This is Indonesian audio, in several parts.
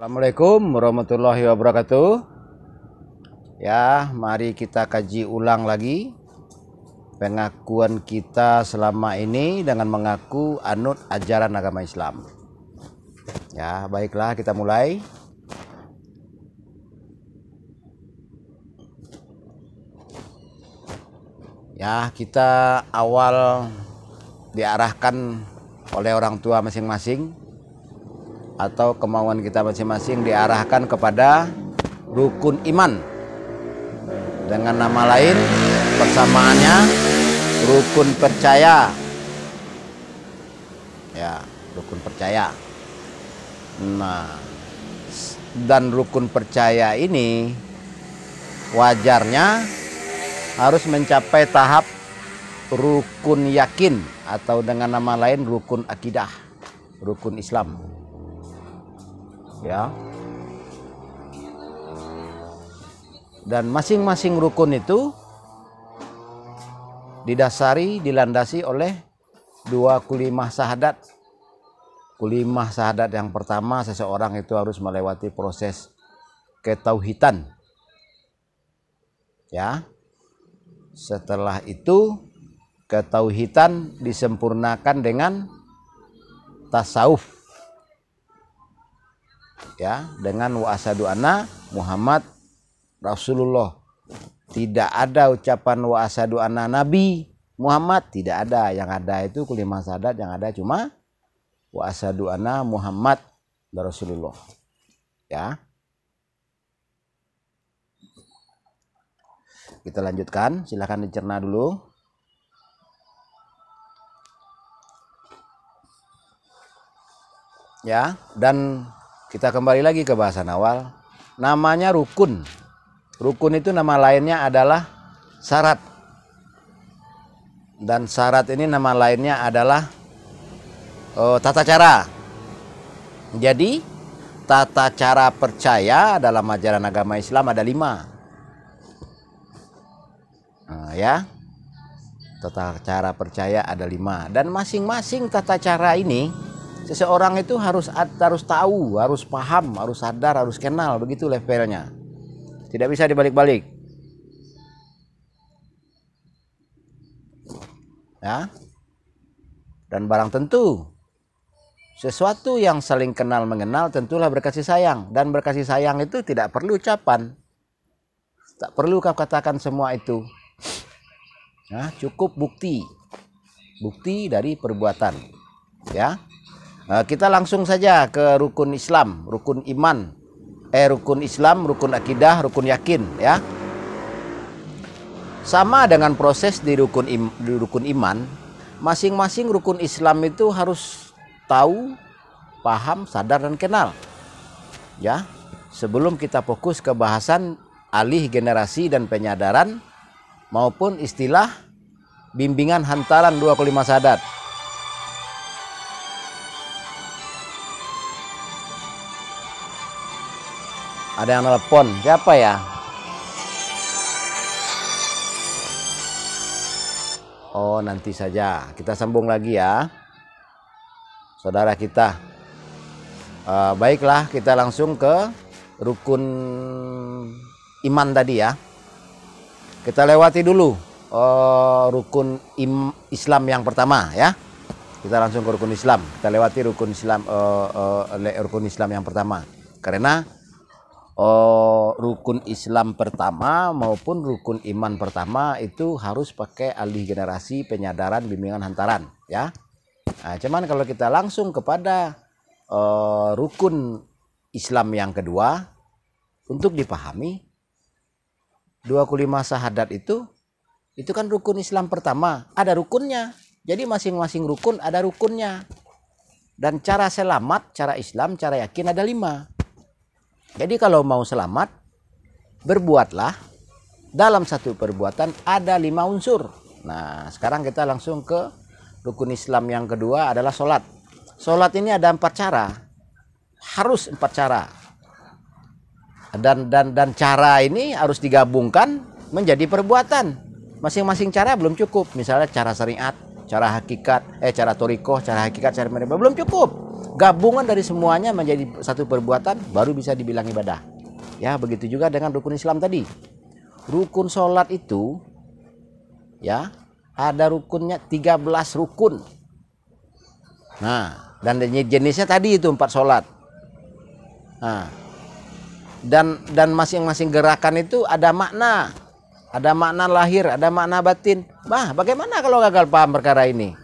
Assalamualaikum warahmatullahi wabarakatuh. Ya, mari kita kaji ulang lagi pengakuan kita selama ini dengan mengaku anut ajaran agama Islam. Ya, baiklah kita mulai. Ya, kita awal diarahkan oleh orang tua masing-masing atau kemauan kita masing-masing diarahkan kepada rukun iman, dengan nama lain persamaannya rukun percaya. Ya, rukun percaya. Nah, dan rukun percaya ini wajarnya harus mencapai tahap rukun yakin atau dengan nama lain rukun akidah, rukun Islam. Ya. Dan masing-masing rukun itu dilandasi oleh dua kulimah syahadat. Kulimah syahadat yang pertama, seseorang itu harus melewati proses ketauhidan. Ya. Setelah itu ketauhidan disempurnakan dengan tasawuf. Ya, dengan wa asyhadu anna Muhammad Rasulullah. Tidak ada ucapan wa asyhadu anna Nabi Muhammad, tidak ada. Yang ada itu kulimah syahadat, yang ada cuma wa asyhadu anna Muhammad Rasulullah. Ya. Kita lanjutkan, silakan dicerna dulu. Ya, dan kita kembali lagi ke bahasan awal. Namanya rukun. Rukun itu nama lainnya adalah syarat. Dan syarat ini nama lainnya adalah tata cara. Jadi tata cara percaya dalam ajaran agama Islam ada 5. Nah, ya, tata cara percaya ada 5. Dan masing-masing tata cara ini seseorang itu harus tahu, harus paham, harus sadar, harus kenal, begitu levelnya. Tidak bisa dibalik-balik. Ya. Dan barang tentu sesuatu yang saling kenal mengenal tentulah berkasih sayang, dan berkasih sayang itu tidak perlu ucapan. Tak perlu kau katakan semua itu. Nah, cukup bukti. Bukti dari perbuatan. Ya. Kita langsung saja ke rukun Islam, rukun iman, rukun Islam, rukun akidah, rukun yakin, ya. Sama dengan proses di rukun iman, masing-masing rukun Islam itu harus tahu, paham, sadar dan kenal. Ya, sebelum kita fokus ke bahasan alih generasi dan penyadaran maupun istilah bimbingan hantaran dua kulimah syahadat. Ada yang telepon, siapa ya? Oh, nanti saja. Kita sambung lagi ya, saudara kita. Baiklah, kita langsung ke rukun iman tadi ya. Kita lewati dulu rukun Islam yang pertama ya. Kita langsung ke rukun Islam. Kita lewati rukun Islam yang pertama. Karena rukun Islam pertama maupun rukun iman pertama itu harus pakai alih generasi, penyadaran, bimbingan hantaran ya. Nah, cuman kalau kita langsung kepada rukun Islam yang kedua, untuk dipahami dua kulimah syahadat itu kan rukun Islam pertama, ada rukunnya. Jadi masing-masing rukun ada rukunnya. Dan cara selamat, cara Islam, cara yakin ada 5. Jadi kalau mau selamat, berbuatlah dalam satu perbuatan ada 5 unsur. Nah, sekarang kita langsung ke rukun Islam yang kedua adalah sholat. Sholat ini ada 4 cara, harus 4 cara. Dan cara ini harus digabungkan menjadi perbuatan. Masing-masing cara belum cukup. Misalnya cara syariat, cara hakikat, cara torikoh, cara hakikat, cara mereka belum cukup. Gabungan dari semuanya menjadi satu perbuatan baru bisa dibilang ibadah. Ya, begitu juga dengan rukun Islam tadi. Rukun sholat itu ya ada rukunnya 13 rukun. Nah, dan jenisnya tadi itu 4 sholat. Nah, dan masing-masing gerakan itu ada makna lahir, ada makna batin. Bagaimana kalau gagal paham perkara ini?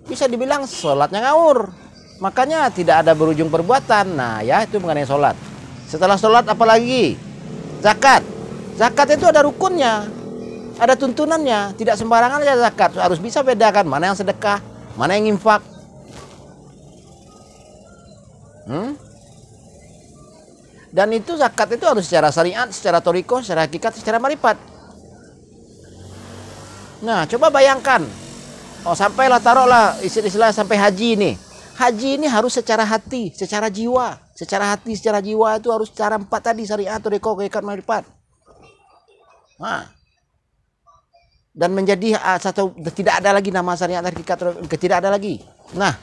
Bisa dibilang sholatnya ngawur. Makanya tidak ada berujung perbuatan. Nah, ya itu mengenai sholat. Setelah sholat apalagi? Zakat. Zakat itu ada rukunnya, ada tuntunannya. Tidak sembarangan aja zakat. Harus bisa bedakan mana yang sedekah, mana yang infak. Dan itu zakat itu harus secara syariat, secara toriko, secara hakikat, secara marifat. Nah, coba bayangkan. Sampailah taruhlah istilah sampai haji ini. Haji ini harus secara hati, secara jiwa. Secara hati, secara jiwa itu harus secara 4 tadi, syariat, toriko, hakikat, marifat. Nah, dan menjadi satu, tidak ada lagi nama syariat, hakikat, tidak ada lagi. Nah,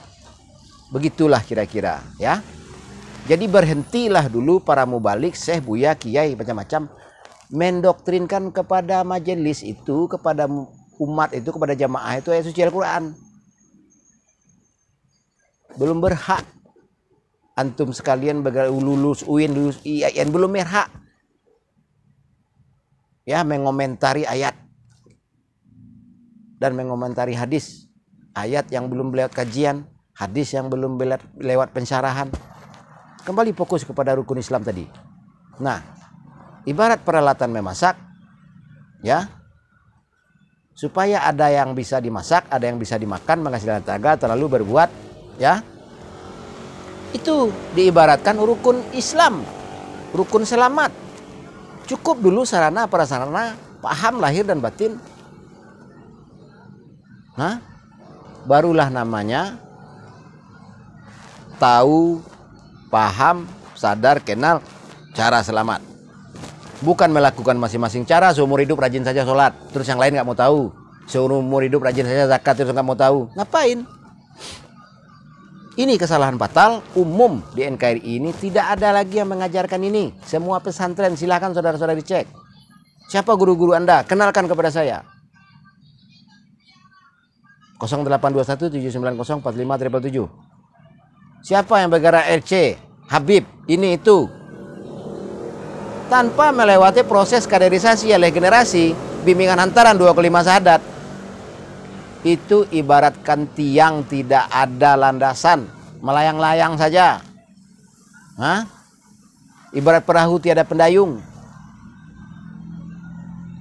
begitulah kira-kira ya. Jadi berhentilah dulu para mubalik, syekh, buya, kiai, macam-macam mendoktrinkan kepada majelis itu, kepada umat itu, kepada jamaah itu ayat suci Al-Quran. Belum berhak antum sekalian lulus UIN, lulus IAIN, belum berhak ya mengomentari ayat dan mengomentari hadis. Ayat yang belum lewat kajian, hadis yang belum lewat pensyarahan. Kembali fokus kepada rukun Islam tadi. Nah, ibarat peralatan memasak ya, supaya ada yang bisa dimasak, ada yang bisa dimakan, menghasilkan tenaga, terlalu berbuat ya. Itu diibaratkan rukun Islam, rukun selamat. Cukup dulu sarana prasarana, paham lahir dan batin. Nah, barulah namanya tahu, paham, sadar, kenal cara selamat. Bukan melakukan masing-masing cara, seumur hidup rajin saja sholat, terus yang lain nggak mau tahu. Seumur hidup rajin saja zakat, terus nggak mau tahu. Ngapain? Ini kesalahan fatal umum di NKRI ini. Tidak ada lagi yang mengajarkan ini. Semua pesantren, silahkan saudara-saudara dicek. Siapa guru-guru Anda? Kenalkan kepada saya. 0821-790-4577. Siapa yang bergerak RC? Habib, ini itu. Tanpa melewati proses kaderisasi oleh generasi, bimbingan hantaran 2 kelima syahadat. Itu ibaratkan tiang tidak ada landasan, melayang-layang saja. Hah? Ibarat perahu tiada pendayung.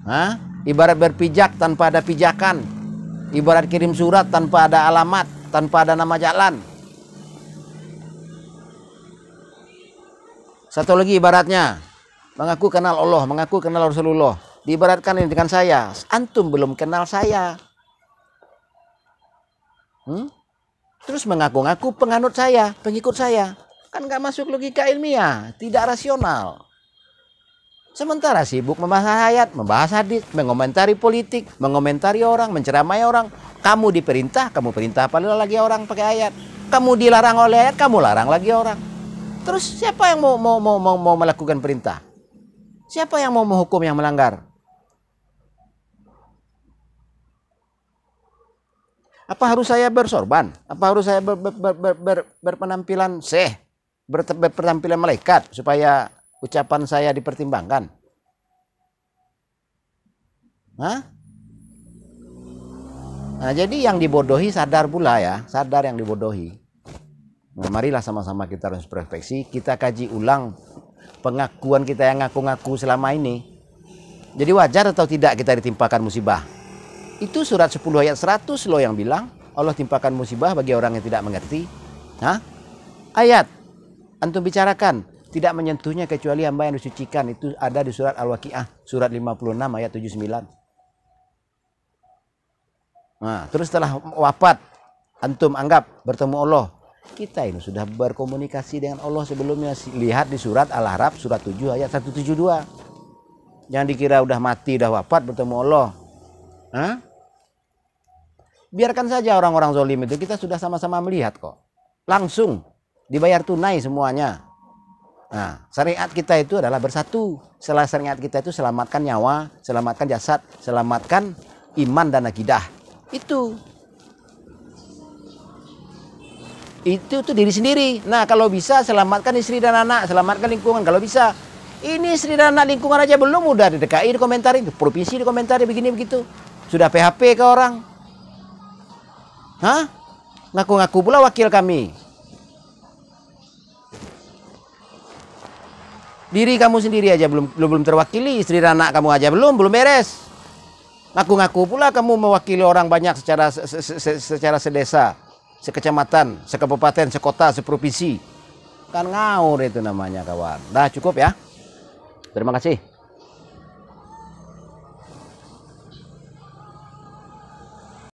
Hah? Ibarat berpijak tanpa ada pijakan. Ibarat kirim surat tanpa ada alamat, tanpa ada nama jalan. Satu lagi ibaratnya, mengaku kenal Allah, mengaku kenal Rasulullah. Diibaratkan ini dengan saya, antum belum kenal saya. Terus mengaku-ngaku penganut saya, pengikut saya. Kan nggak masuk logika ilmiah, tidak rasional. Sementara sibuk membahas ayat, membahas hadis, mengomentari politik, mengomentari orang, menceramai orang. Kamu diperintah, kamu perintah apa lagi orang pakai ayat. Kamu dilarang oleh ayat, kamu larang lagi orang. Terus siapa yang mau melakukan perintah? Siapa yang mau menghukum yang melanggar? Apa harus saya bersorban? Apa harus saya berpenampilan syekh, berpenampilan malaikat supaya ucapan saya dipertimbangkan? Hah? Nah, jadi yang dibodohi sadar pula ya, sadar yang dibodohi. Nah, marilah sama-sama kita harus refleksi, kita kaji ulang pengakuan kita yang ngaku-ngaku selama ini. Jadi wajar atau tidak kita ditimpakan musibah? Itu surat 10 ayat 100 loh yang bilang Allah timpakan musibah bagi orang yang tidak mengerti. Hah? Ayat antum bicarakan tidak menyentuhnya kecuali hamba yang disucikan. Itu ada di surat Al-Waqiah surat 56 ayat 79. Nah, terus setelah wafat antum anggap bertemu Allah. Kita ini sudah berkomunikasi dengan Allah sebelumnya. Lihat di surat Al-A'raf surat 7 ayat 172. Jangan dikira udah mati, udah wafat bertemu Allah. Hah? Biarkan saja orang-orang zalim itu, kita sudah sama-sama melihat kok. langsung dibayar tunai semuanya. Nah, syariat kita itu adalah bersatu. Setelah syariat kita itu selamatkan nyawa, selamatkan jasad, selamatkan iman dan akidah. Itu tuh diri sendiri. Nah, kalau bisa selamatkan istri dan anak, selamatkan lingkungan kalau bisa. Ini istri dan anak, lingkungan aja belum, udah di DKI dikomentarin, di provinsi dikomentarin begini begitu. Sudah PHP ke orang. Hah? Ngaku-ngaku pula wakil kami. Diri kamu sendiri aja belum terwakili, istri dan anak kamu aja belum beres. Ngaku-ngaku pula kamu mewakili orang banyak secara sedesa, sekecamatan, sekabupaten, sekota, seprovinsi. Kan ngawur itu namanya, kawan. Dah cukup ya. Terima kasih.